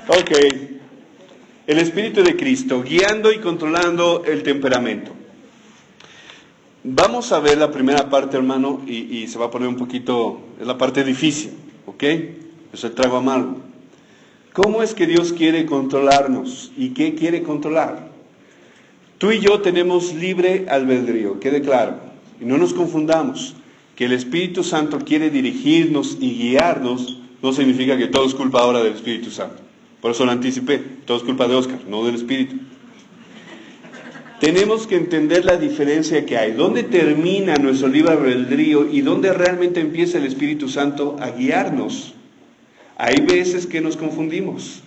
Ok, el Espíritu de Cristo, guiando y controlando el temperamento. Vamos a ver la primera parte, hermano, y se va a poner un poquito, es la parte difícil, ¿ok? Es el trago amargo. ¿Cómo es que Dios quiere controlarnos? ¿Y qué quiere controlar? Tú y yo tenemos libre albedrío, quede claro, y no nos confundamos. Que el Espíritu Santo quiere dirigirnos y guiarnos, no significa que todo es culpa ahora del Espíritu Santo. Por eso lo anticipé, todo es culpa de Oscar, no del Espíritu. Tenemos que entender la diferencia que hay. ¿Dónde termina nuestro libre albedrío y dónde realmente empieza el Espíritu Santo a guiarnos? Hay veces que nos confundimos.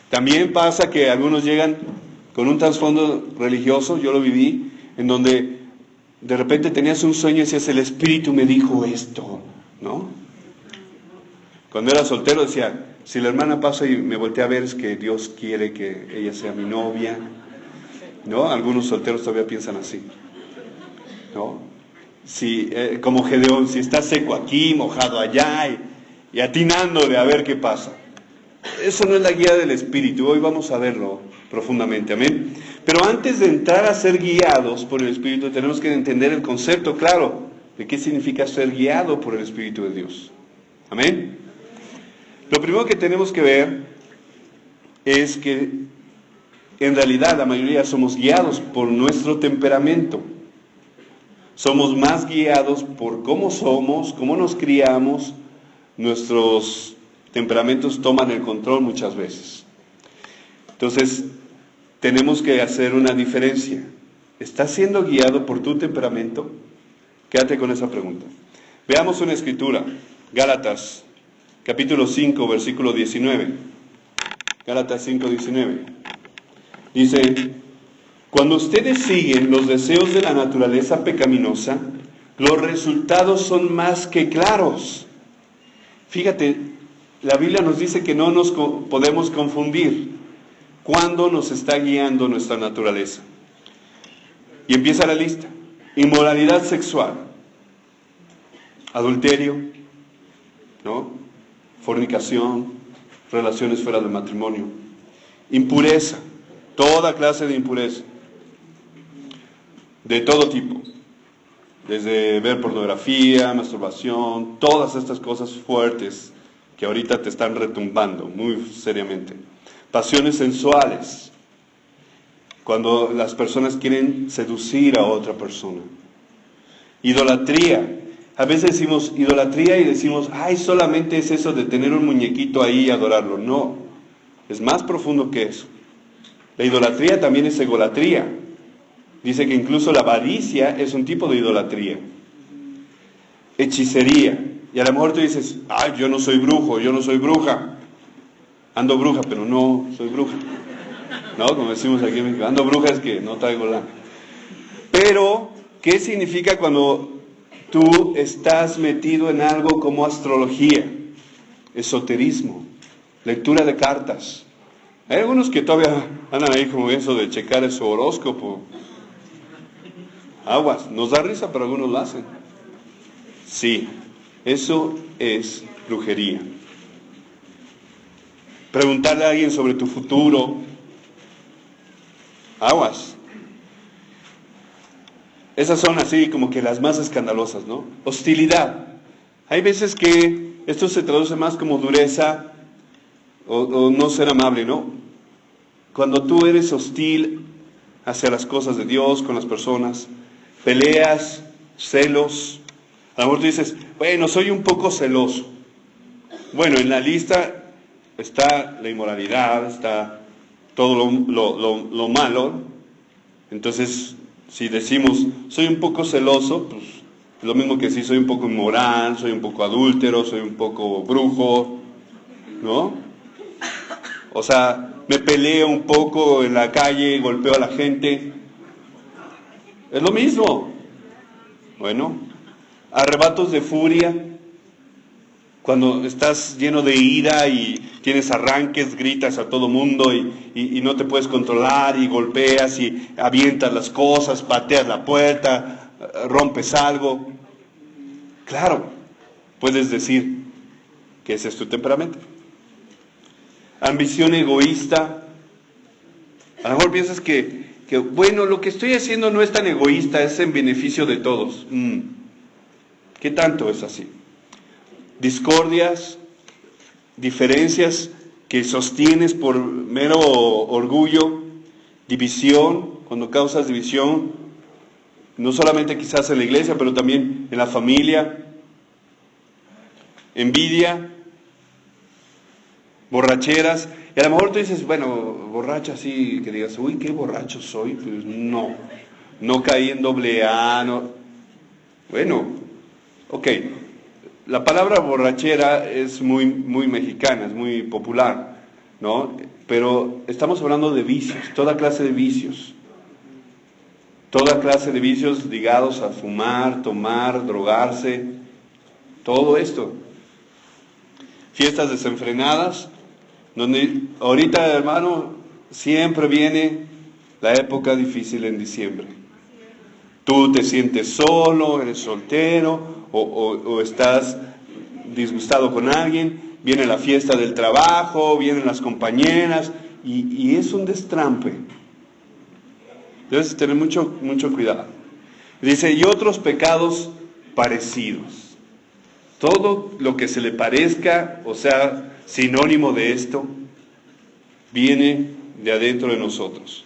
También pasa que algunos llegan con un trasfondo religioso, yo lo viví, en donde de repente tenías un sueño y decías, el Espíritu me dijo esto, ¿no? Cuando era soltero decía, si la hermana pasa y me voltea a ver es que Dios quiere que ella sea mi novia, ¿no? Algunos solteros todavía piensan así, ¿no? Si, como Gedeón, si está seco aquí, mojado allá y atinándole a ver qué pasa. Eso no es la guía del Espíritu, hoy vamos a verlo profundamente, amén. Pero antes de entrar a ser guiados por el Espíritu, tenemos que entender el concepto claro de qué significa ser guiado por el Espíritu de Dios, amén. Lo primero que tenemos que ver es que en realidad la mayoría somos guiados por nuestro temperamento. Somos más guiados por cómo somos, cómo nos criamos. Nuestros temperamentos toman el control muchas veces. Entonces, tenemos que hacer una diferencia. ¿Estás siendo guiado por tu temperamento? Quédate con esa pregunta. Veamos una escritura, Gálatas, capítulo 5, versículo 19. Gálatas 5, 19. Dice, cuando ustedes siguen los deseos de la naturaleza pecaminosa, los resultados son más que claros. Fíjate, la Biblia nos dice que no nos podemos confundir cuando nos está guiando nuestra naturaleza. Y empieza la lista. Inmoralidad sexual, adulterio, ¿no? Fornicación, relaciones fuera del matrimonio, impureza, toda clase de impureza, de todo tipo, desde ver pornografía, masturbación, todas estas cosas fuertes que ahorita te están retumbando muy seriamente. Pasiones sensuales, cuando las personas quieren seducir a otra persona. Idolatría. A veces decimos idolatría y decimos, ay, solamente es eso de tener un muñequito ahí y adorarlo. No, es más profundo que eso. La idolatría también es egolatría. Dice que incluso la avaricia es un tipo de idolatría. Hechicería. Y a lo mejor tú dices, ay, yo no soy brujo, yo no soy bruja. Ando bruja, pero no soy bruja. ¿No? Como decimos aquí en México, ando bruja es que no traigo lana. Pero, ¿qué significa cuando tú estás metido en algo como astrología, esoterismo, lectura de cartas? Hay algunos que todavía andan ahí como eso de checar su horóscopo. Aguas, nos da risa, pero algunos lo hacen. Sí, eso es brujería. Preguntarle a alguien sobre tu futuro. Aguas. Esas son así como que las más escandalosas, ¿no? Hostilidad. Hay veces que esto se traduce más como dureza o no ser amable, ¿no? Cuando tú eres hostil hacia las cosas de Dios, con las personas, peleas, celos. A lo mejor tú dices, bueno, soy un poco celoso. Bueno, en la lista está la inmoralidad, está todo lo malo. Entonces, si decimos, soy un poco celoso, pues es lo mismo que decir, soy un poco inmoral, soy un poco adúltero, soy un poco brujo, ¿no? O sea, me peleo un poco en la calle, golpeo a la gente. Es lo mismo. Bueno, arrebatos de furia, cuando estás lleno de ira y tienes arranques, gritas a todo mundo y no te puedes controlar y golpeas y avientas las cosas, pateas la puerta, rompes algo. Claro, puedes decir que ese es tu temperamento. ambición egoísta. A lo mejor piensas que bueno, lo que estoy haciendo no es tan egoísta, es en beneficio de todos. ¿Qué tanto es así? Discordias, diferencias que sostienes por mero orgullo, división, cuando causas división, no solamente quizás en la iglesia, pero también en la familia, envidia, borracheras. Y a lo mejor tú dices, bueno, borracho así, que digas, uy, qué borracho soy. Pues no caí en doble A, no. Bueno, ok, la palabra borrachera es muy mexicana, es muy popular, ¿no? Pero estamos hablando de vicios, toda clase de vicios. Toda clase de vicios ligados a fumar, tomar, drogarse, todo esto. Fiestas desenfrenadas, donde ahorita, hermano, siempre viene la época difícil en diciembre. Tú te sientes solo, eres soltero, o estás disgustado con alguien, viene la fiesta del trabajo, vienen las compañeras, y es un destrampe. Debes tener mucho cuidado. Dice, y otros pecados parecidos. Todo lo que se le parezca, o sea, sinónimo de esto, viene de adentro de nosotros.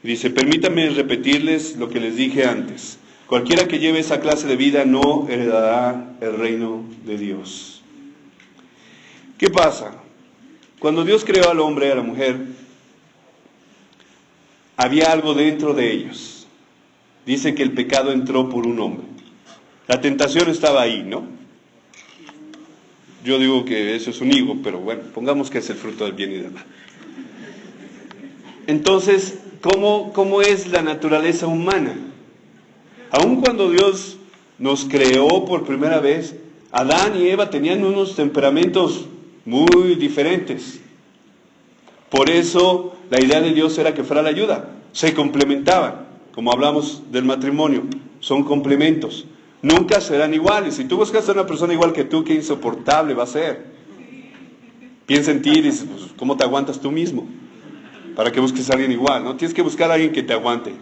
Dice, permítanme repetirles lo que les dije antes. Cualquiera que lleve esa clase de vida no heredará el reino de Dios. ¿Qué pasa? Cuando Dios creó al hombre y a la mujer, había algo dentro de ellos. Dice que el pecado entró por un hombre. La tentación estaba ahí, ¿no? Yo digo que eso es un higo, pero bueno, pongamos que es el fruto del bien y del mal. Entonces, ¿cómo es la naturaleza humana? Aun cuando Dios nos creó por primera vez, Adán y Eva tenían unos temperamentos muy diferentes. Por eso la idea de Dios era que fuera la ayuda. Se complementaban, como hablamos del matrimonio, son complementos. Nunca serán iguales. Si tú buscas a una persona igual que tú, qué insoportable va a ser. Piensa en ti y dices, pues, ¿cómo te aguantas tú mismo? Para que busques a alguien igual, ¿no? Tienes que buscar a alguien que te aguante.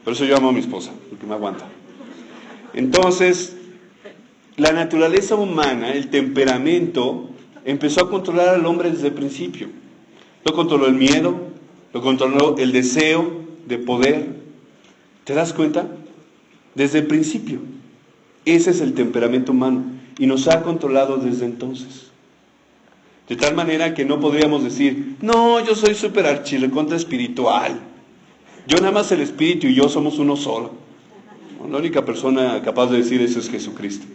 Por eso yo amo a mi esposa, porque me aguanta. Entonces, la naturaleza humana, el temperamento, empezó a controlar al hombre desde el principio. Lo controló el miedo, lo controló el deseo de poder. ¿Te das cuenta? Desde el principio. Ese es el temperamento humano y nos ha controlado desde entonces. De tal manera que no podríamos decir, no, yo soy súper archirrecontra espiritual. Yo nada más el espíritu y yo somos uno solo. La única persona capaz de decir eso es Jesucristo.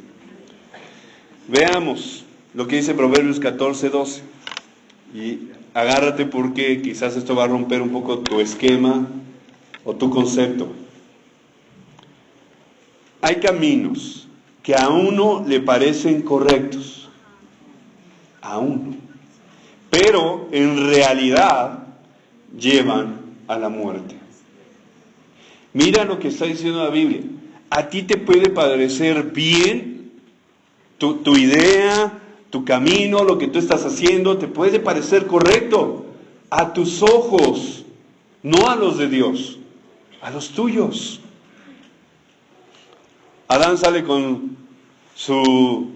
Veamos lo que dice Proverbios 14:12. Y agárrate porque quizás esto va a romper un poco tu esquema o tu concepto. Hay caminos que a uno le parecen correctos, a uno, pero en realidad llevan a la muerte. Mira lo que está diciendo la Biblia. A ti te puede parecer bien tu idea, tu camino, lo que tú estás haciendo, te puede parecer correcto a tus ojos, no a los de Dios, a los tuyos. Adán sale con su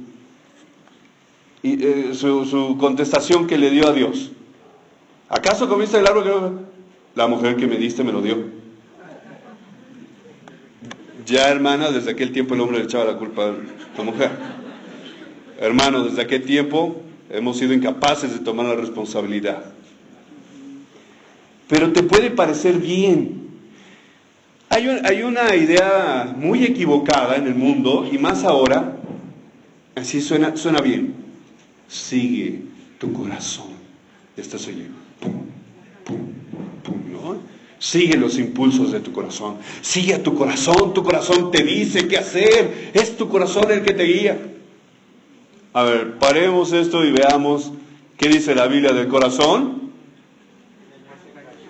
contestación que le dio a Dios. ¿Acaso comiste el árbol que la mujer que me diste me lo dio? Ya, hermana, desde aquel tiempo el hombre le echaba la culpa a la mujer. Hermano, desde aquel tiempo hemos sido incapaces de tomar la responsabilidad. Pero te puede parecer bien. Hay una idea muy equivocada en el mundo, y más ahora, así suena bien. Sigue tu corazón. Esto soy yo. Pum, pum, pum, ¿no? Sigue los impulsos de tu corazón. Sigue a tu corazón te dice qué hacer. Es tu corazón el que te guía. A ver, paremos esto y veamos qué dice la Biblia del corazón.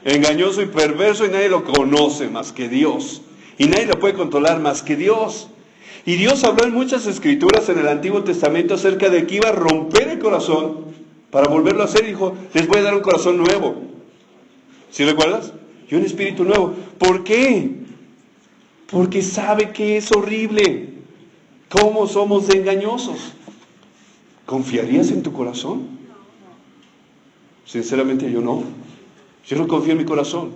Engañoso y perverso, y nadie lo conoce más que Dios. Y nadie lo puede controlar más que Dios. Y Dios habló en muchas escrituras en el Antiguo Testamento acerca de que iba a romper el corazón para volverlo a hacer. Y dijo, les voy a dar un corazón nuevo. ¿Sí recuerdas? Y un espíritu nuevo. ¿Por qué? Porque sabe que es horrible. ¿Cómo somos de engañosos? ¿Confiarías en tu corazón? Sinceramente yo no. Yo no confío en mi corazón.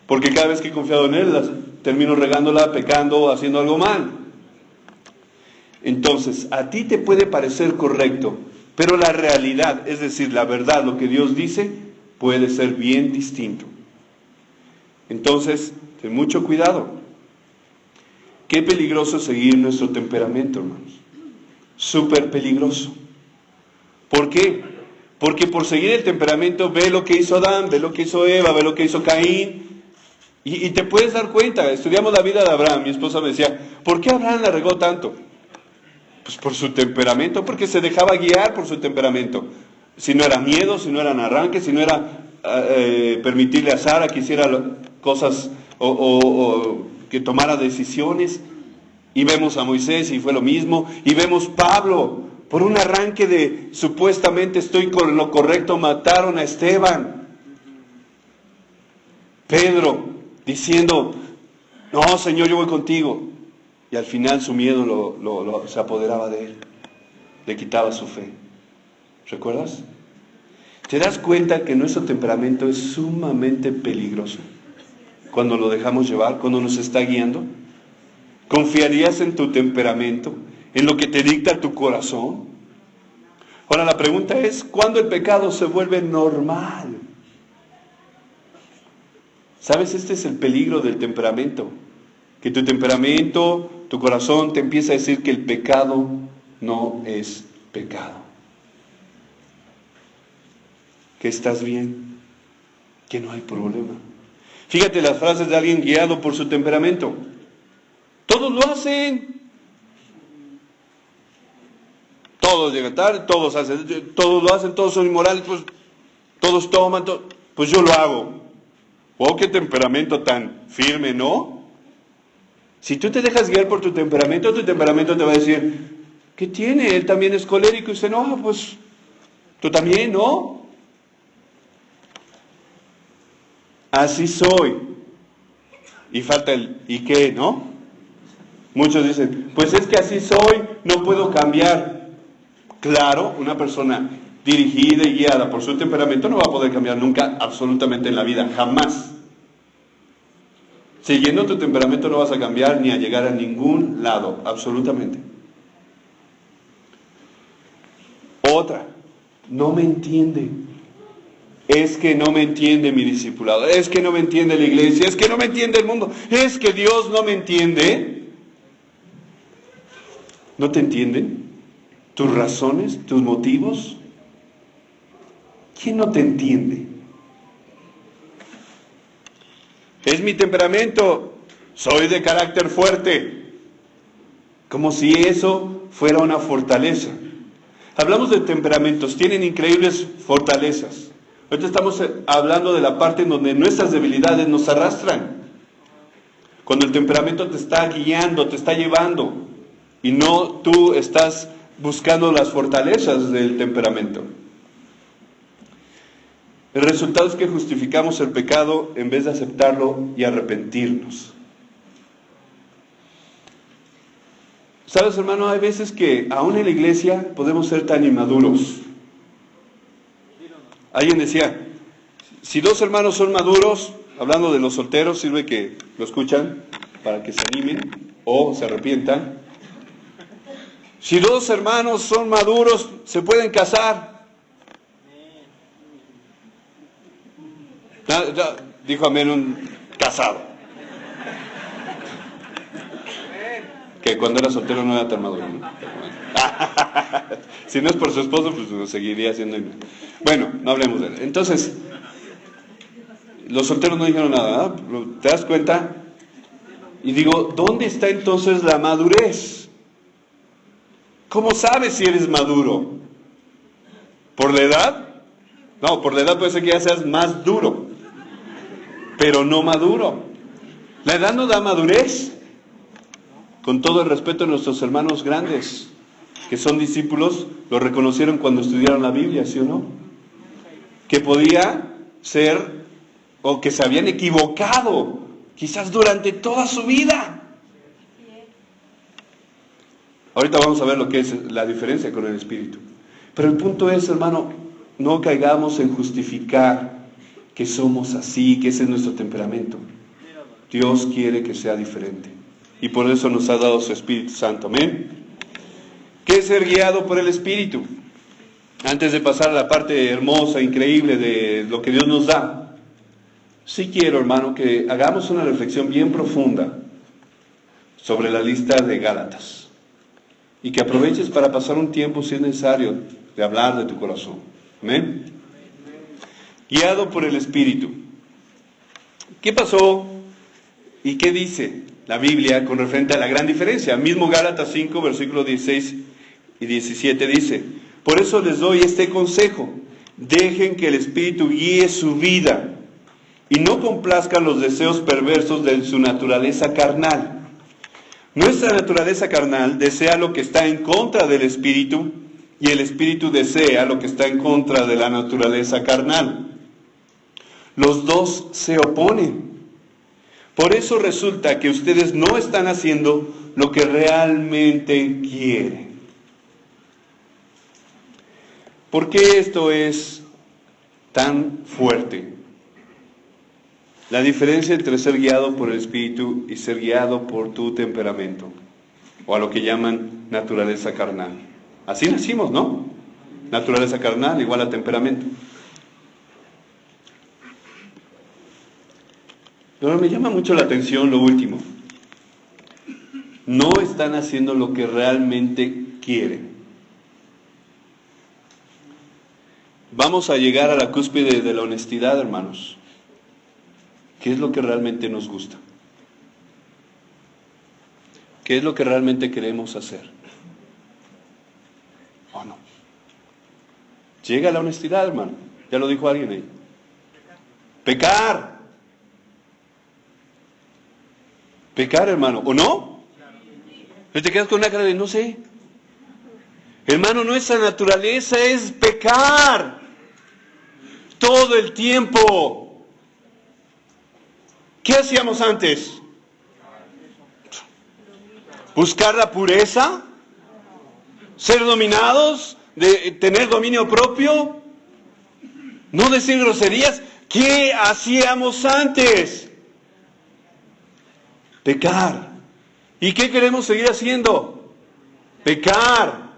Porque cada vez que he confiado en él, termino regándola, pecando, haciendo algo mal. Entonces, a ti te puede parecer correcto, pero la realidad, es decir, la verdad, lo que Dios dice, puede ser bien distinto. Entonces, ten mucho cuidado. Qué peligroso seguir nuestro temperamento, hermanos. Súper peligroso. ¿Por qué? Porque por seguir el temperamento, ve lo que hizo Adán, ve lo que hizo Eva, ve lo que hizo Caín, y te puedes dar cuenta. Estudiamos la vida de Abraham. Mi esposa me decía, ¿por qué Abraham la regó tanto? Pues por su temperamento, porque se dejaba guiar por su temperamento. Si no era miedo, si no eran arranques, si no era permitirle a Sara que hiciera cosas o que tomara decisiones. Y vemos a Moisés y fue lo mismo. Y vemos Pablo, por un arranque de supuestamente estoy con lo correcto, mataron a Esteban. Pedro diciendo, no Señor, yo voy contigo. Y al final su miedo se apoderaba de él. Le quitaba su fe. ¿Recuerdas? ¿Te das cuenta que nuestro temperamento es sumamente peligroso? Cuando lo dejamos llevar, cuando nos está guiando. ¿Confiarías en tu temperamento? ¿En lo que te dicta tu corazón? Ahora la pregunta es, ¿cuándo el pecado se vuelve normal? ¿Sabes? Este es el peligro del temperamento. Que tu temperamento, tu corazón te empieza a decir que el pecado no es pecado. Que estás bien, que no hay problema. Fíjate las frases de alguien guiado por su temperamento. Todos lo hacen. Todos llegan tarde, todos lo hacen, todos son inmorales, pues todos toman, pues yo lo hago. Oh, qué temperamento tan firme, ¿no? Si tú te dejas guiar por tu temperamento te va a decir, ¿qué tiene? Él también es colérico y se enoja, pues tú también, ¿no? Así soy. Y falta el ¿y qué? ¿No? Muchos dicen, pues es que así soy, no puedo cambiar. Claro, una persona dirigida y guiada por su temperamento no va a poder cambiar nunca, absolutamente en la vida, jamás. Siguiendo tu temperamento no vas a cambiar ni a llegar a ningún lado, absolutamente. Otra, no me entiende. Es que no me entiende mi discipulado, es que no me entiende la iglesia, es que no me entiende el mundo, es que Dios no me entiende. ¿No te entienden? ¿Tus razones? ¿Tus motivos? ¿Quién no te entiende? Es mi temperamento, soy de carácter fuerte, como si eso fuera una fortaleza. Hablamos de temperamentos, tienen increíbles fortalezas. Ahorita estamos hablando de la parte en donde nuestras debilidades nos arrastran. Cuando el temperamento te está guiando, te está llevando, y no tú estás buscando las fortalezas del temperamento. El resultado es que justificamos el pecado en vez de aceptarlo y arrepentirnos. ¿Sabes, hermano? Hay veces que aún en la iglesia podemos ser tan inmaduros. Alguien decía, si dos hermanos son maduros, hablando de los solteros, sirve que lo escuchan para que se animen o se arrepientan. Si dos hermanos son maduros, se pueden casar. Ya, dijo amén un casado. Que cuando era soltero no era tan maduro, ¿no? Si no es por su esposo, pues lo seguiría haciendo. Bueno, no hablemos de él. Entonces, los solteros no dijeron nada, ¿no? ¿Te das cuenta? Y digo, ¿dónde está entonces la madurez? ¿Cómo sabes si eres maduro? ¿Por la edad? No, por la edad puede ser que ya seas más duro, pero no maduro. La edad no da madurez. Con todo el respeto a nuestros hermanos grandes, que son discípulos, lo reconocieron cuando estudiaron la Biblia, ¿sí o no? que podía ser o que se habían equivocado, quizás durante toda su vida. Ahorita vamos a ver lo que es la diferencia con el Espíritu. Pero el punto es, hermano, no caigamos en justificar que somos así, que ese es nuestro temperamento. Dios quiere que sea diferente. Y por eso nos ha dado su Espíritu Santo. Amén. ¿Qué es ser guiado por el Espíritu? Antes de pasar a la parte hermosa, increíble de lo que Dios nos da, sí quiero, hermano, que hagamos una reflexión bien profunda sobre la lista de Gálatas. Y que aproveches para pasar un tiempo, si es necesario, de hablar de tu corazón. Amén. Guiado por el Espíritu. ¿Qué pasó y qué dice la Biblia con referente a la gran diferencia? Mismo Gálatas 5, versículos 16 y 17 dice: por eso les doy este consejo, dejen que el Espíritu guíe su vida y no complazcan los deseos perversos de su naturaleza carnal. Nuestra naturaleza carnal desea lo que está en contra del Espíritu y el Espíritu desea lo que está en contra de la naturaleza carnal. Los dos se oponen. Por eso resulta que ustedes no están haciendo lo que realmente quieren. ¿Por qué esto es tan fuerte? La diferencia entre ser guiado por el Espíritu y ser guiado por tu temperamento, o a lo que llaman naturaleza carnal. Así nacimos, ¿no? Naturaleza carnal igual a temperamento. Pero me llama mucho la atención lo último. No están haciendo lo que realmente quieren. Vamos a llegar a la cúspide de la honestidad, hermanos. ¿Qué es lo que realmente nos gusta? ¿Qué es lo que realmente queremos hacer? ¿O no? Llega la honestidad, hermano. Ya lo dijo alguien ahí. Pecar. Pecar, hermano. ¿O no? Te quedas con una cara de no sé. Hermano, nuestra naturaleza es pecar. Todo el tiempo. ¿Qué hacíamos antes? ¿Buscar la pureza? ¿Ser dominados? ¿De tener dominio propio? ¿No decir groserías? ¿Qué hacíamos antes? Pecar. ¿Y qué queremos seguir haciendo? Pecar.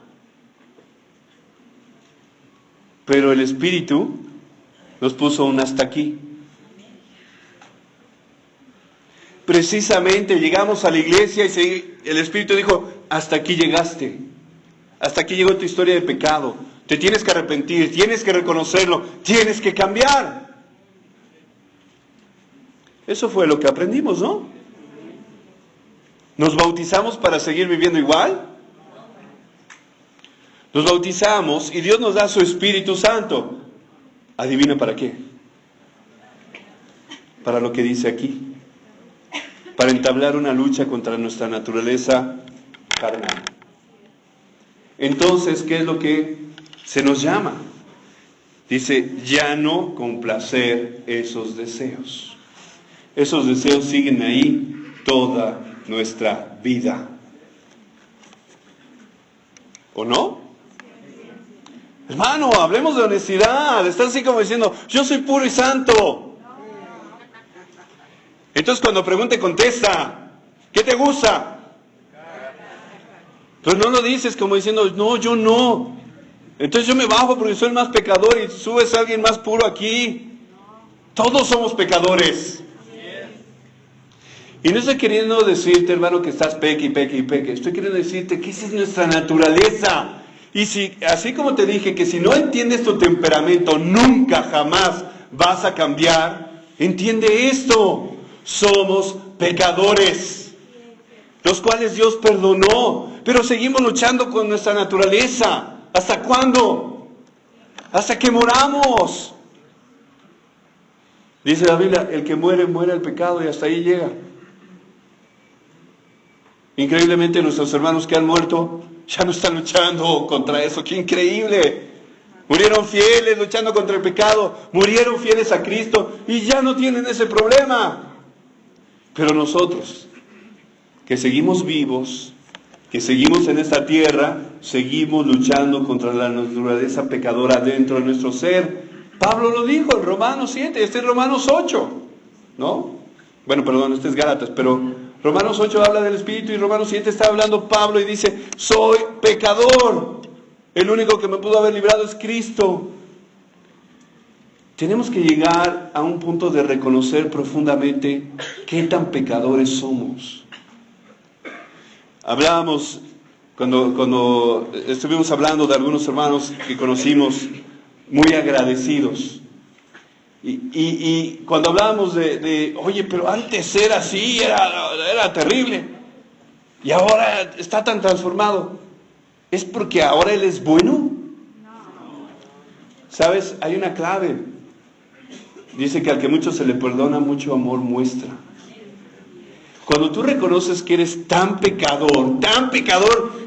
Pero el Espíritu nos puso un hasta aquí. Precisamente llegamos a la iglesia y el Espíritu dijo: hasta aquí llegaste, hasta aquí llegó tu historia de pecado, te tienes que arrepentir, tienes que reconocerlo, tienes que cambiar. Eso fue lo que aprendimos, ¿no? ¿Nos bautizamos para seguir viviendo igual? Nos bautizamos y Dios nos da su Espíritu Santo. ¿Adivina para qué? Para lo que dice aquí. Para entablar una lucha contra nuestra naturaleza carnal. Entonces, ¿qué es lo que se nos llama? Dice, ya no complacer esos deseos. Esos deseos siguen ahí toda nuestra vida. ¿O no? Hermano, hablemos de honestidad. Está así como diciendo, yo soy puro y santo. Entonces cuando pregunte, contesta. ¿Qué te gusta? Pues no lo dices como diciendo, no, yo no. Entonces yo me bajo porque soy el más pecador y subes a alguien más puro aquí. Todos somos pecadores. Y no estoy queriendo decirte, hermano, que estás peque y peque y peque. Estoy queriendo decirte que esa es nuestra naturaleza. Y si, así como te dije, que si no entiendes tu temperamento, nunca jamás vas a cambiar, entiende esto. Somos pecadores, los cuales Dios perdonó, pero seguimos luchando con nuestra naturaleza. ¿Hasta cuándo? Hasta que moramos. Dice la Biblia, el que muere, muere el pecado, y hasta ahí llega. Increíblemente nuestros hermanos que han muerto ya no están luchando contra eso. ¡Qué increíble! Murieron fieles luchando contra el pecado, murieron fieles a Cristo y ya no tienen ese problema. Pero nosotros, que seguimos vivos, que seguimos en esta tierra, seguimos luchando contra la naturaleza pecadora dentro de nuestro ser. Pablo lo dijo en Romanos 7, este es Romanos 8, ¿no? Bueno, perdón, este es Gálatas, pero Romanos 8 habla del Espíritu y Romanos 7 está hablando Pablo y dice, soy pecador. El único que me pudo haber librado es Cristo. Tenemos que llegar a un punto de reconocer profundamente qué tan pecadores somos. Hablábamos, cuando estuvimos hablando de algunos hermanos que conocimos, muy agradecidos. Y cuando hablábamos oye, pero antes era así, era terrible. Y ahora está tan transformado. ¿Es porque ahora Él es bueno? ¿Sabes? Hay una clave. Dice que al que mucho se le perdona, mucho amor muestra. Cuando tú reconoces que eres tan pecador,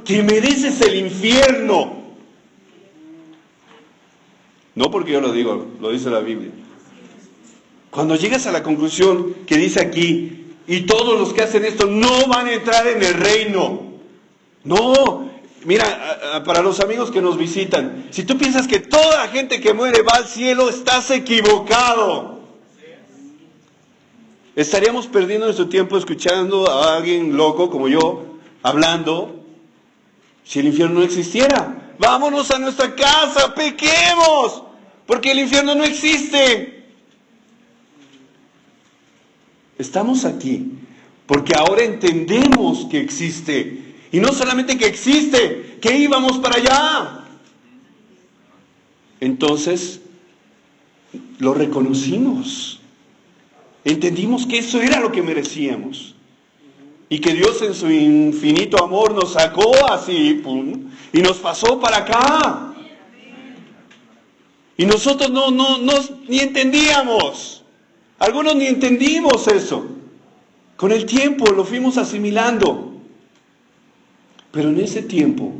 que mereces el infierno. No porque yo lo digo, lo dice la Biblia. Cuando llegas a la conclusión que dice aquí, y todos los que hacen esto no van a entrar en el reino. No. Mira, para los amigos que nos visitan, si tú piensas que toda la gente que muere va al cielo, estás equivocado. Estaríamos perdiendo nuestro tiempo escuchando a alguien loco como yo, hablando, si el infierno no existiera. Vámonos a nuestra casa, pequemos, porque el infierno no existe. Estamos aquí porque ahora entendemos que existe. Y no solamente que existe, que íbamos para allá. Entonces, lo reconocimos. Entendimos que eso era lo que merecíamos. Y que Dios en su infinito amor nos sacó así, pum, y nos pasó para acá. Y nosotros ni entendíamos. Algunos ni entendimos eso. Con el tiempo lo fuimos asimilando. Pero en ese tiempo,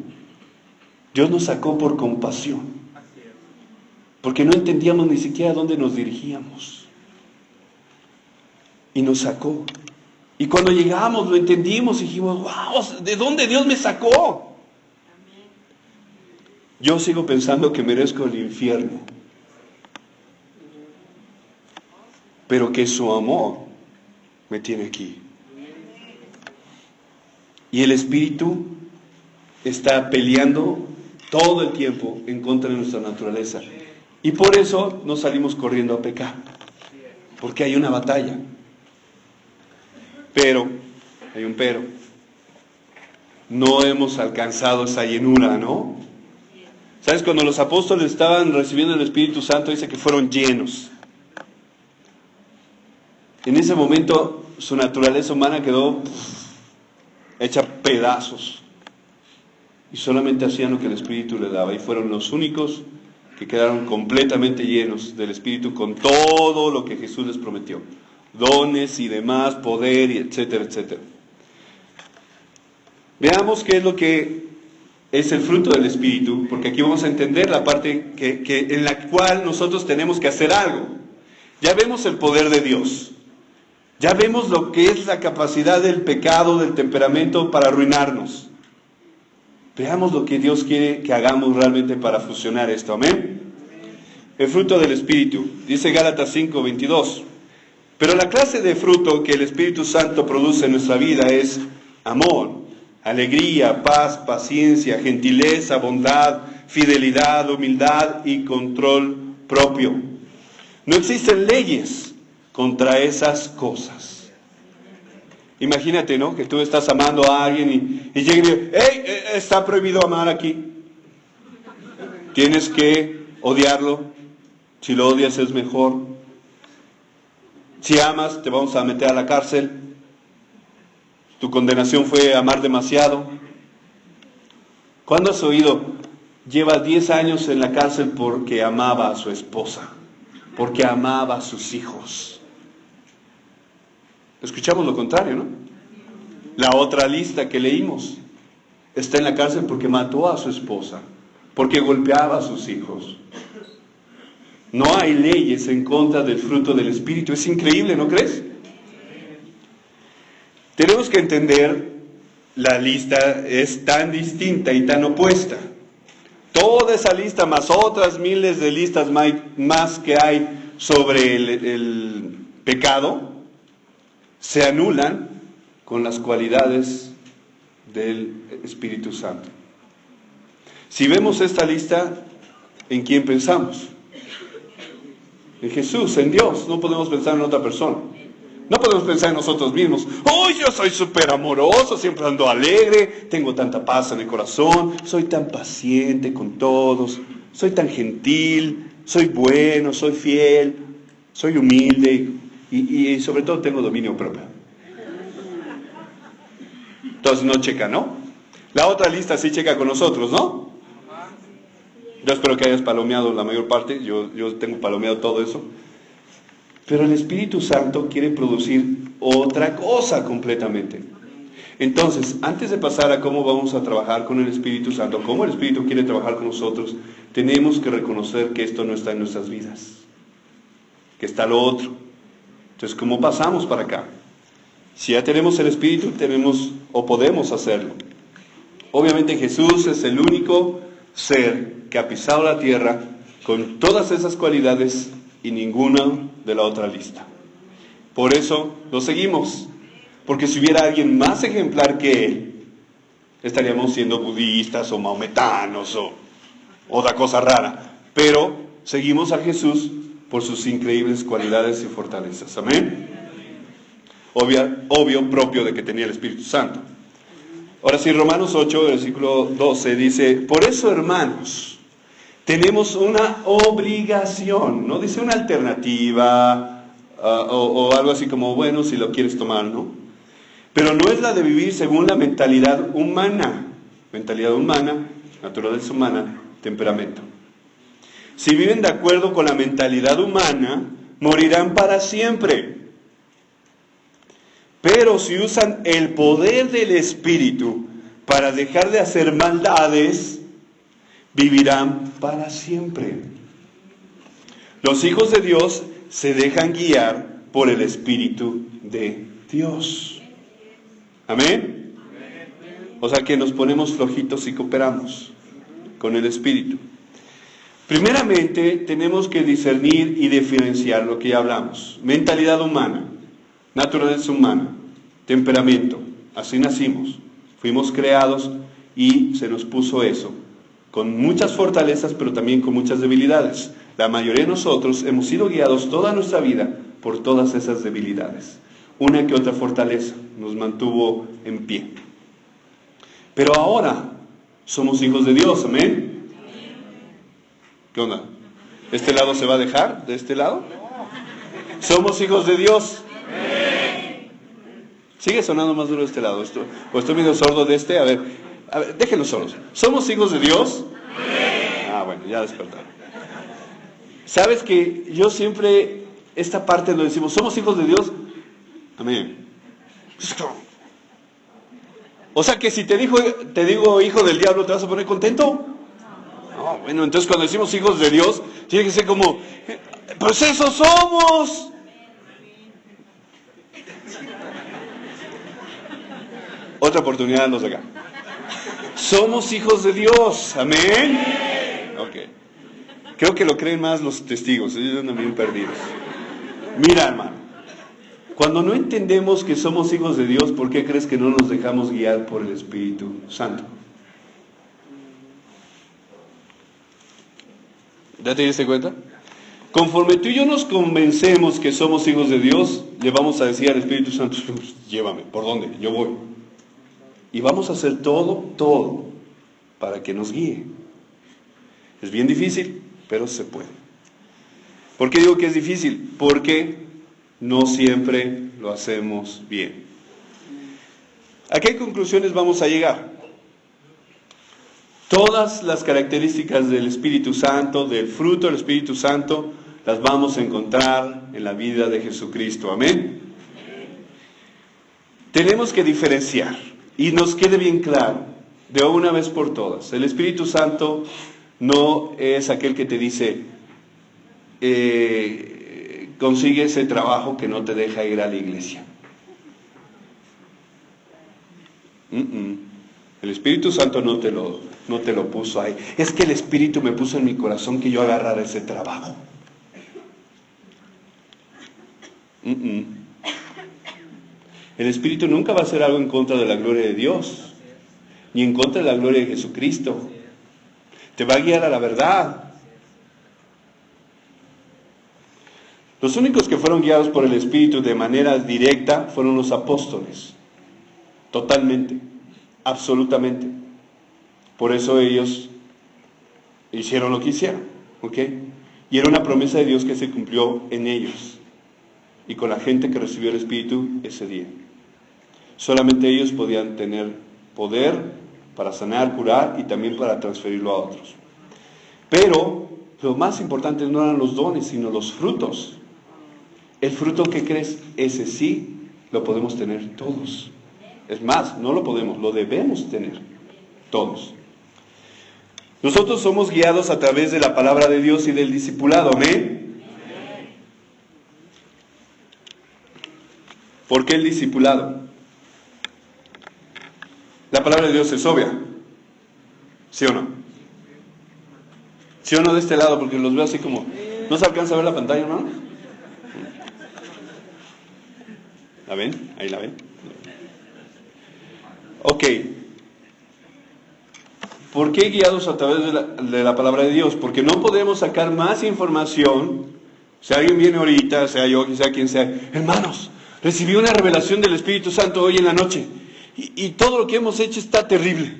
Dios nos sacó por compasión. Porque no entendíamos ni siquiera a dónde nos dirigíamos. Y nos sacó. Y cuando llegamos lo entendimos y dijimos, wow, ¿de dónde Dios me sacó? Yo sigo pensando que merezco el infierno. Pero que su amor me tiene aquí. Y el Espíritu está peleando todo el tiempo en contra de nuestra naturaleza. Y por eso no salimos corriendo a pecar. Porque hay una batalla. Pero, hay un pero. No hemos alcanzado esa llenura, ¿no? ¿Sabes? Cuando los apóstoles estaban recibiendo el Espíritu Santo, dice que fueron llenos. En ese momento, su naturaleza humana quedó hecha pedazos. Y solamente hacían lo que el Espíritu le daba. Y fueron los únicos que quedaron completamente llenos del Espíritu con todo lo que Jesús les prometió. Dones y demás, poder, y etcétera, etcétera. Veamos qué es lo que es el fruto del Espíritu, porque aquí vamos a entender la parte en la cual nosotros tenemos que hacer algo. Ya vemos el poder de Dios. Ya vemos lo que es la capacidad del pecado, del temperamento para arruinarnos. Veamos lo que Dios quiere que hagamos realmente para fusionar esto. Amén. El fruto del Espíritu. Dice Gálatas 5:22. Pero la clase de fruto que el Espíritu Santo produce en nuestra vida es amor, alegría, paz, paciencia, gentileza, bondad, fidelidad, humildad y control propio. No existen leyes contra esas cosas. Imagínate, ¿no? Que tú estás amando a alguien y llega y dice, ¡hey! Está prohibido amar aquí. Tienes que odiarlo. Si lo odias es mejor. Si amas, te vamos a meter a la cárcel. Tu condenación fue amar demasiado. ¿Cuándo has oído? Lleva 10 años en la cárcel porque amaba a su esposa, porque amaba a sus hijos. Escuchamos lo contrario, ¿no? La otra lista que leímos, está en la cárcel porque mató a su esposa, porque golpeaba a sus hijos. No hay leyes en contra del fruto del Espíritu. Es increíble, ¿no crees? Tenemos que entender, la lista es tan distinta y tan opuesta. Toda esa lista, más otras miles de listas más que hay sobre el pecado, se anulan con las cualidades del Espíritu Santo. Si vemos esta lista, ¿en quién pensamos? En Jesús, en Dios. No podemos pensar en otra persona. No podemos pensar en nosotros mismos. ¡Oh, yo soy súper amoroso, siempre ando alegre, tengo tanta paz en el corazón, soy tan paciente con todos, soy tan gentil, soy bueno, soy fiel, soy humilde y sobre todo tengo dominio propio! Entonces no checa, ¿no? La otra lista sí checa con nosotros, ¿no? Yo espero que hayas palomeado la mayor parte, yo tengo palomeado todo eso. Pero el Espíritu Santo quiere producir otra cosa completamente. Entonces, antes de pasar a cómo vamos a trabajar con el Espíritu Santo, cómo el Espíritu quiere trabajar con nosotros, tenemos que reconocer que esto no está en nuestras vidas, que está lo otro. Entonces, ¿cómo pasamos para acá? Si ya tenemos el Espíritu, tenemos o podemos hacerlo. Obviamente Jesús es el único ser que ha pisado la tierra con todas esas cualidades y ninguna de la otra lista. Por eso lo seguimos, porque si hubiera alguien más ejemplar que Él, estaríamos siendo budistas o maometanos o otra cosa rara, pero seguimos a Jesús por sus increíbles cualidades y fortalezas. Amén. Obvio propio de que tenía el Espíritu Santo. Ahora sí, Romanos 8, versículo 12 dice: por eso, hermanos, tenemos una obligación, no dice una alternativa o algo así como, bueno, si lo quieres tomar, ¿no? Pero no es la de vivir según la mentalidad humana, naturaleza humana, temperamento. Si viven de acuerdo con la mentalidad humana, morirán para siempre. Pero si usan el poder del Espíritu para dejar de hacer maldades, vivirán para siempre. Los hijos de Dios se dejan guiar por el Espíritu de Dios. ¿Amén? O sea que nos ponemos flojitos y cooperamos con el Espíritu. Primeramente, tenemos que discernir y diferenciar lo que ya hablamos. Mentalidad humana, naturaleza humana, temperamento. Así nacimos, fuimos creados y se nos puso eso, con muchas fortalezas, pero también con muchas debilidades. La mayoría de nosotros hemos sido guiados toda nuestra vida por todas esas debilidades. Una que otra fortaleza nos mantuvo en pie. Pero ahora somos hijos de Dios, ¿amén? ¿Qué onda? ¿Este lado se va a dejar? ¿De este lado? Somos hijos de Dios. Sigue sonando más duro de este lado. ¿O estoy medio sordo de este? A ver, déjenlos solos. ¿Somos hijos de Dios? Ah, bueno, ya despertaron. ¿Sabes que yo siempre, esta parte lo decimos, somos hijos de Dios? Amén. O sea que si te digo hijo del diablo, ¿te vas a poner contento? No, bueno, entonces cuando decimos hijos de Dios, tiene que ser como, pues eso somos. Otra oportunidad, los de acá. Somos hijos de Dios, amén. Ok. Creo que lo creen más los testigos, ellos andan bien perdidos. Mira, hermano, cuando no entendemos que somos hijos de Dios, ¿por qué crees que no nos dejamos guiar por el Espíritu Santo? ¿Ya te diste cuenta? Conforme tú y yo nos convencemos que somos hijos de Dios, le vamos a decir al Espíritu Santo, llévame, ¿por dónde? Yo voy. Y vamos a hacer todo para que nos guíe. Es bien difícil, pero se puede. ¿Por qué digo que es difícil? Porque no siempre lo hacemos bien. ¿A qué conclusiones vamos a llegar? Todas las características del Espíritu Santo, del fruto del Espíritu Santo, las vamos a encontrar en la vida de Jesucristo. Amén. Tenemos que diferenciar y nos quede bien claro de una vez por todas. El Espíritu Santo no es aquel que te dice, consigue ese trabajo que no te deja ir a la iglesia. El Espíritu Santo no te lo puso ahí. Es que el Espíritu me puso en mi corazón que yo agarrara ese trabajo. El Espíritu nunca va a hacer algo en contra de la gloria de Dios, ni en contra de la gloria de Jesucristo. Te va a guiar a la verdad. Los únicos que fueron guiados por el Espíritu de manera directa fueron los apóstoles. Totalmente, absolutamente. Por eso ellos hicieron lo que hicieron, ¿ok? Y era una promesa de Dios que se cumplió en ellos y con la gente que recibió el Espíritu ese día. Solamente ellos podían tener poder para sanar, curar y también para transferirlo a otros. Pero lo más importante no eran los dones, sino los frutos. El fruto que crees, ese sí lo podemos tener todos. Es más, no lo podemos, lo debemos tener todos. Nosotros somos guiados a través de la palabra de Dios y del discipulado, ¿amén? ¿Por qué el discipulado? La palabra de Dios es obvia, ¿sí o no? ¿Sí o no de este lado? Porque los veo así como, ¿no se alcanza a ver la pantalla, no? ¿La ven? ¿Ahí la ven? Ok. ¿Por qué guiados a través de la palabra de Dios? Porque no podemos sacar más información. Si alguien viene ahorita, sea yo, sea quien sea, hermanos, recibí una revelación del Espíritu Santo hoy en la noche y todo lo que hemos hecho está terrible.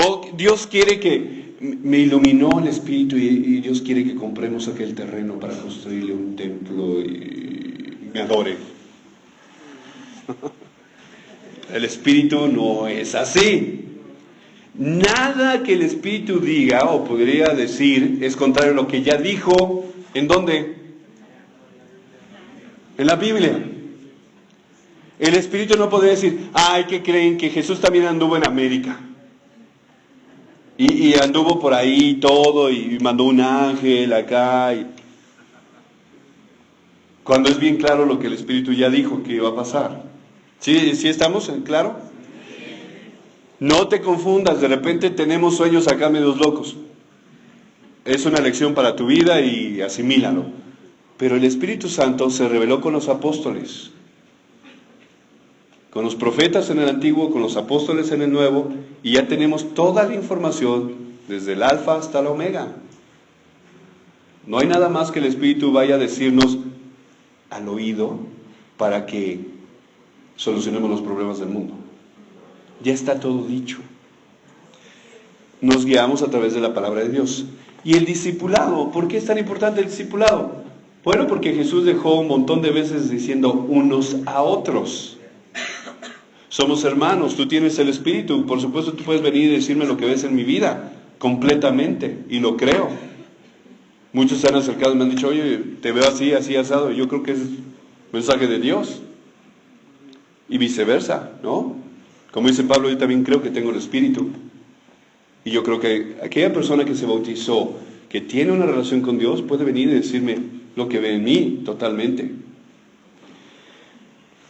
O Dios quiere que, me iluminó el Espíritu y Dios quiere que compremos aquel terreno para construirle un templo y me adore. El Espíritu no es así. Nada que el Espíritu diga o podría decir es contrario a lo que ya dijo. ¿En dónde? En la Biblia. El Espíritu no podría decir, ay, ¿qué creen? Que Jesús también anduvo en América. Y anduvo por ahí todo y mandó un ángel acá. Cuando es bien claro lo que el Espíritu ya dijo que iba a pasar. ¿Sí estamos en claro? No te confundas, de repente tenemos sueños acá medios locos. Es una lección para tu vida y asimílalo. Pero el Espíritu Santo se reveló con los apóstoles, con los profetas en el Antiguo, con los apóstoles en el Nuevo, y ya tenemos toda la información desde el Alfa hasta la Omega. No hay nada más que el Espíritu vaya a decirnos al oído para que solucionemos los problemas del mundo. Ya está todo dicho. Nos guiamos a través de la palabra de Dios. Y el discipulado, ¿por qué es tan importante el discipulado? Bueno, porque Jesús dejó un montón de veces diciendo unos a otros. Somos hermanos, tú tienes el Espíritu, por supuesto tú puedes venir y decirme lo que ves en mi vida, completamente, y lo creo. Muchos se han acercado y me han dicho, oye, te veo así, así, asado, y yo creo que es mensaje de Dios. Y viceversa, ¿no? Como dice Pablo, yo también creo que tengo el Espíritu. Y yo creo que aquella persona que se bautizó, que tiene una relación con Dios, puede venir y decirme lo que ve en mí totalmente.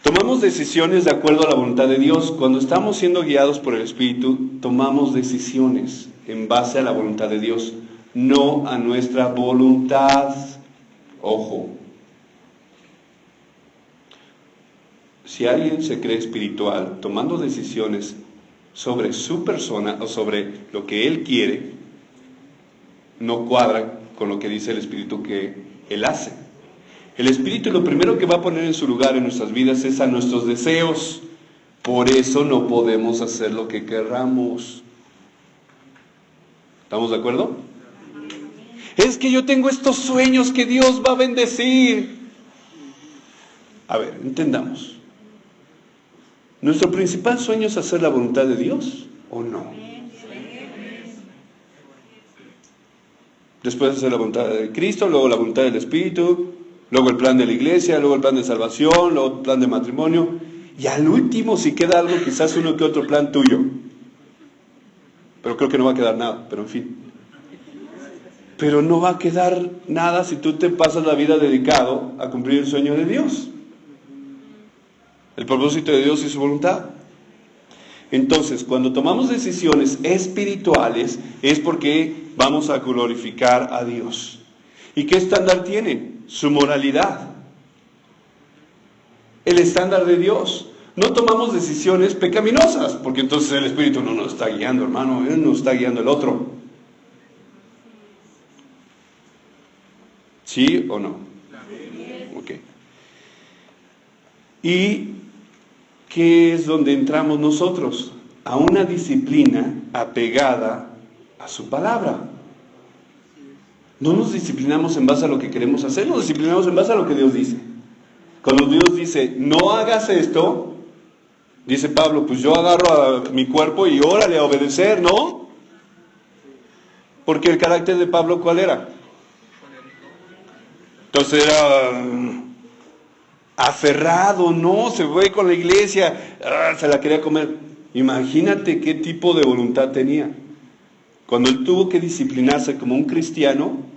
Tomamos decisiones de acuerdo a la voluntad de Dios. Cuando estamos siendo guiados por el Espíritu, tomamos decisiones en base a la voluntad de Dios, no a nuestra voluntad. Ojo. Si alguien se cree espiritual, tomando decisiones sobre su persona o sobre lo que él quiere, no cuadra con lo que dice el Espíritu que él hace. El Espíritu lo primero que va a poner en su lugar en nuestras vidas es a nuestros deseos. Por eso no podemos hacer lo que querramos. ¿Estamos de acuerdo? Es que yo tengo estos sueños que Dios va a bendecir. A ver, entendamos. ¿Nuestro principal sueño es hacer la voluntad de Dios o no? Después hacer la voluntad de Cristo, luego la voluntad del Espíritu, luego el plan de la iglesia, luego el plan de salvación, luego el plan de matrimonio, y al último, si queda algo, quizás uno que otro plan tuyo. Pero creo que no va a quedar nada, pero en fin. Pero no va a quedar nada si tú te pasas la vida dedicado a cumplir el sueño de Dios. El propósito de Dios y su voluntad. Entonces, cuando tomamos decisiones espirituales es porque vamos a glorificar a Dios. ¿Y qué estándar tiene? Su moralidad. El estándar de Dios. No tomamos decisiones pecaminosas, porque entonces el Espíritu no nos está guiando, hermano, Él nos está guiando el otro. ¿Sí o no? Ok. ¿Y qué es donde entramos nosotros? A una disciplina apegada a su palabra. No nos disciplinamos en base a lo que queremos hacer, nos disciplinamos en base a lo que Dios dice. Cuando Dios dice, no hagas esto, dice Pablo, pues yo agarro a mi cuerpo y órale a obedecer, ¿no? Porque el carácter de Pablo, ¿cuál era? Entonces era aferrado, no, se fue con la iglesia, se la quería comer. Imagínate qué tipo de voluntad tenía. Cuando él tuvo que disciplinarse como un cristiano,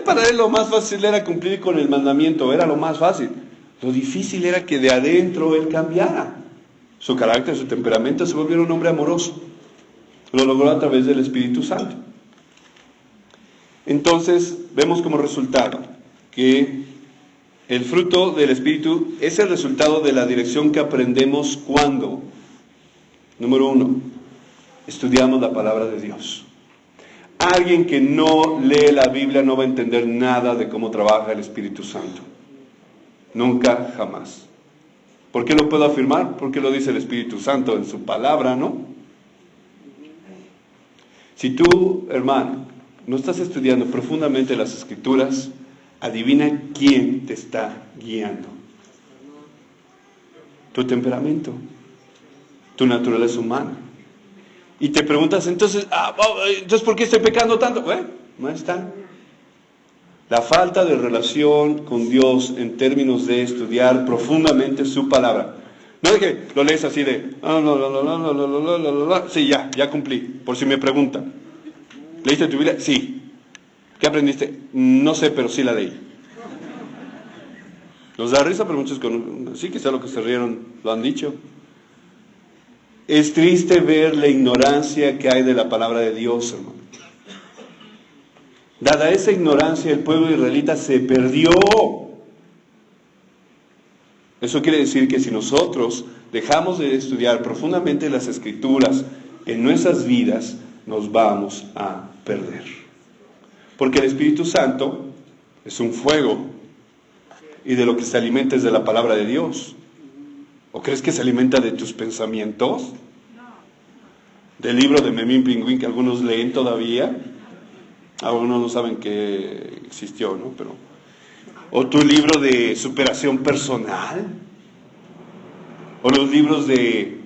para él lo más fácil era cumplir con el mandamiento, era lo más fácil. Lo difícil era que de adentro él cambiara. Su carácter, su temperamento, se volviera un hombre amoroso. Lo logró a través del Espíritu Santo. Entonces, vemos como resultado que el fruto del Espíritu es el resultado de la dirección que aprendemos cuando, número 1, estudiamos la palabra de Dios. Alguien que no lee la Biblia no va a entender nada de cómo trabaja el Espíritu Santo. Nunca, jamás. ¿Por qué lo puedo afirmar? Porque lo dice el Espíritu Santo en su palabra, ¿no? Si tú, hermano, no estás estudiando profundamente las Escrituras, adivina quién te está guiando. Tu temperamento, tu naturaleza humana. Y te preguntas, entonces ¿por qué estoy pecando tanto? Bueno, no está. La falta de relación con Dios en términos de estudiar profundamente su palabra. No es que lo lees así de, sí, ya cumplí, por si me preguntan. ¿Leíste tu Biblia? Sí. ¿Qué aprendiste? No sé, pero sí la leí. Nos da risa, pero muchos sí, quizá lo que se rieron lo han dicho. Es triste ver la ignorancia que hay de la palabra de Dios, hermano. Dada esa ignorancia, el pueblo israelita se perdió. Eso quiere decir que si nosotros dejamos de estudiar profundamente las Escrituras en nuestras vidas, nos vamos a perder. Porque el Espíritu Santo es un fuego y de lo que se alimenta es de la palabra de Dios. ¿O crees que se alimenta de tus pensamientos? Del libro de Memín Pingüín que algunos leen todavía. Algunos no saben que existió, ¿no? O tu libro de superación personal. O los libros de,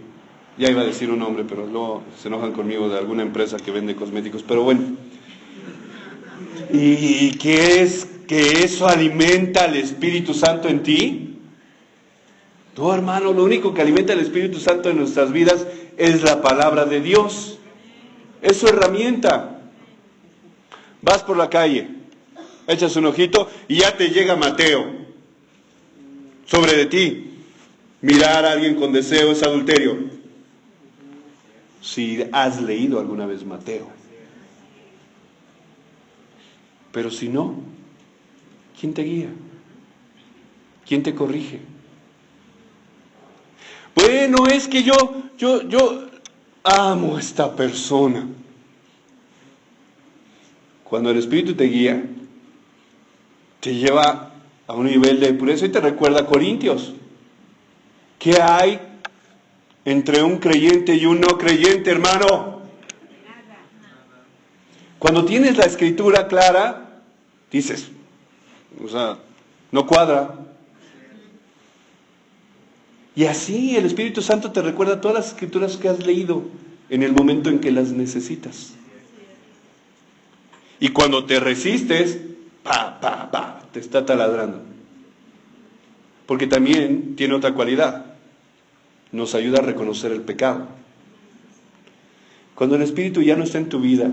ya iba a decir un nombre, pero luego se enojan conmigo, de alguna empresa que vende cosméticos, pero bueno. ¿Y qué es que eso alimenta al Espíritu Santo en ti? No, hermano, lo único que alimenta al Espíritu Santo en nuestras vidas es la palabra de Dios. Es su herramienta. Vas por la calle, echas un ojito y ya te llega Mateo sobre de ti. Mirar a alguien con deseo es adulterio. Si has leído alguna vez Mateo. Pero si no, ¿quién te guía? ¿Quién te corrige? Bueno, es que yo amo a esta persona. Cuando el Espíritu te guía, te lleva a un nivel de pureza y te recuerda a Corintios. ¿Qué hay entre un creyente y un no creyente, hermano? Cuando tienes la Escritura clara, dices, no cuadra. Y así el Espíritu Santo te recuerda todas las Escrituras que has leído en el momento en que las necesitas. Y cuando te resistes, te está taladrando. Porque también tiene otra cualidad. Nos ayuda a reconocer el pecado. Cuando el Espíritu ya no está en tu vida,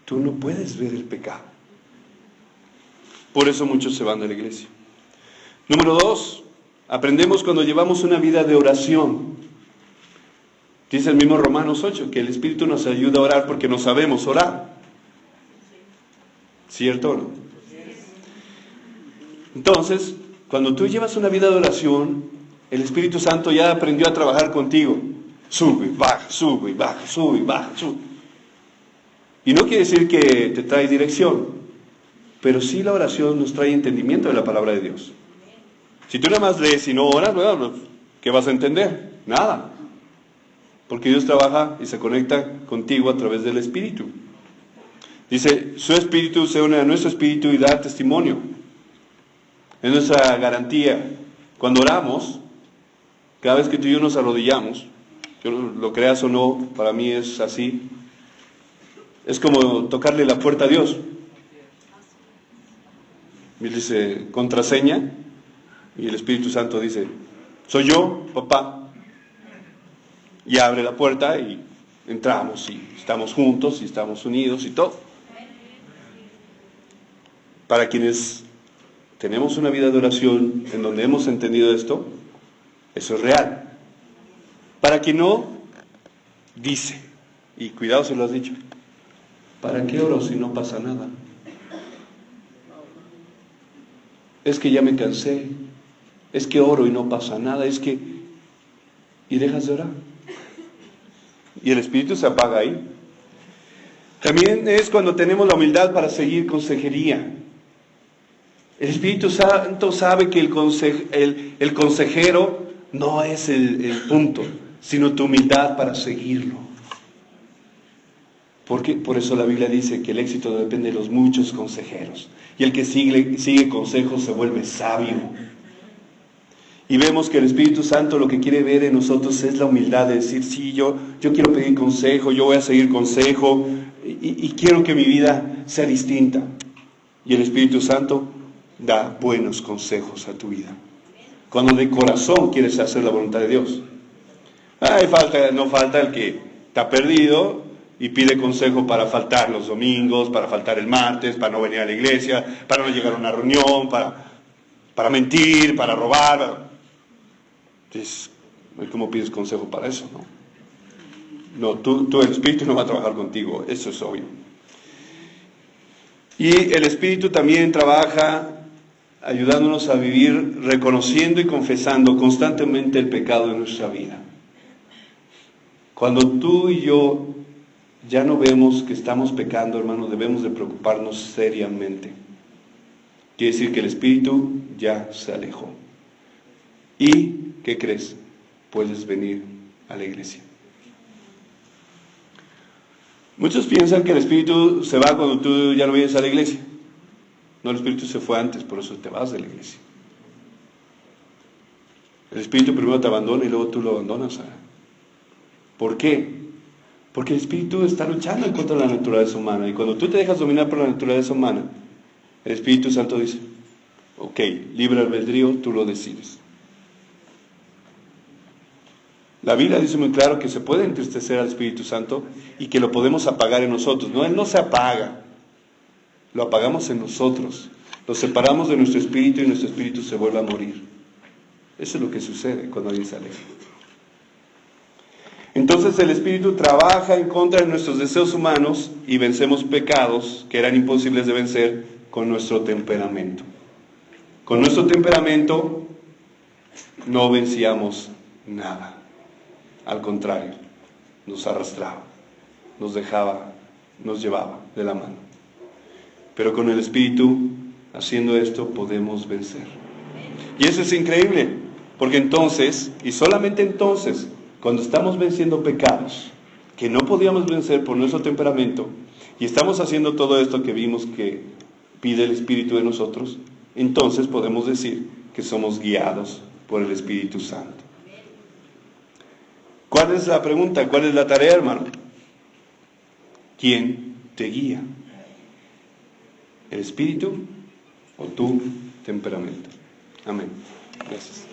tú no puedes ver el pecado. Por eso muchos se van de la iglesia. Número 2, aprendemos cuando llevamos una vida de oración. Dice el mismo Romanos 8, que el Espíritu nos ayuda a orar porque no sabemos orar. ¿Cierto o no? Entonces, cuando tú llevas una vida de oración, el Espíritu Santo ya aprendió a trabajar contigo. Sube, baja, sube, baja, sube, baja, sube. Y no quiere decir que te trae dirección, pero sí la oración nos trae entendimiento de la palabra de Dios. Si tú nada más lees y no oras, bueno, ¿qué vas a entender? Nada. Porque Dios trabaja y se conecta contigo a través del Espíritu. Dice, su Espíritu se une a nuestro Espíritu y da testimonio. Es nuestra garantía. Cuando oramos, cada vez que tú y yo nos arrodillamos, que lo creas o no, para mí es así. Es como tocarle la puerta a Dios. Y él dice, contraseña. Y el Espíritu Santo dice, soy yo, papá. Y abre la puerta y entramos y estamos juntos y estamos unidos y todo. Para quienes tenemos una vida de oración en donde hemos entendido esto, eso es real. Para quien no, dice, y cuidado si lo has dicho, ¿para qué oro si no pasa nada? Es que ya me cansé, es que oro y no pasa nada, y dejas de orar. Y el Espíritu se apaga ahí. También es cuando tenemos la humildad para seguir consejería. El Espíritu Santo sabe que el consejero no es el punto, sino tu humildad para seguirlo. Porque por eso la Biblia dice que el éxito depende de los muchos consejeros. Y el que sigue consejos se vuelve sabio. Y vemos que el Espíritu Santo lo que quiere ver en nosotros es la humildad de decir, sí, yo quiero pedir consejo, yo voy a seguir consejo y quiero que mi vida sea distinta. Y el Espíritu Santo da buenos consejos a tu vida. Cuando de corazón quieres hacer la voluntad de Dios. No falta el que está perdido y pide consejo para faltar los domingos, para faltar el martes, para no venir a la iglesia, para no llegar a una reunión, para mentir, para robar. Entonces, ¿cómo pides consejo para eso? No, tú el Espíritu no va a trabajar contigo, eso es obvio. Y el Espíritu también trabaja ayudándonos a vivir reconociendo y confesando constantemente el pecado de nuestra vida. Cuando tú y yo ya no vemos que estamos pecando, hermano, debemos de preocuparnos seriamente. Quiere decir que el Espíritu ya se alejó. ¿Y qué crees? Puedes venir a la iglesia. Muchos piensan que el Espíritu se va cuando tú ya no vienes a la iglesia. No, el Espíritu se fue antes, por eso te vas de la iglesia. El Espíritu primero te abandona y luego tú lo abandonas. ¿Por qué? Porque el Espíritu está luchando en contra de la naturaleza humana. Y cuando tú te dejas dominar por la naturaleza humana, el Espíritu Santo dice, ok, libre albedrío, tú lo decides. La Biblia dice muy claro que se puede entristecer al Espíritu Santo y que lo podemos apagar en nosotros. No, Él no se apaga. Lo apagamos en nosotros, lo separamos de nuestro espíritu y nuestro espíritu se vuelve a morir. Eso es lo que sucede cuando alguien se aleja. Entonces el Espíritu trabaja en contra de nuestros deseos humanos y vencemos pecados que eran imposibles de vencer con nuestro temperamento. Con nuestro temperamento no vencíamos nada. Al contrario, nos arrastraba, nos dejaba, nos llevaba de la mano. Pero con el Espíritu, haciendo esto, podemos vencer. Y eso es increíble, porque entonces, y solamente entonces, cuando estamos venciendo pecados que no podíamos vencer por nuestro temperamento, y estamos haciendo todo esto que vimos que pide el Espíritu de nosotros, entonces podemos decir que somos guiados por el Espíritu Santo. ¿Cuál es la pregunta? ¿Cuál es la tarea, hermano? ¿Quién te guía? ¿El Espíritu o tu temperamento? Amén. Gracias.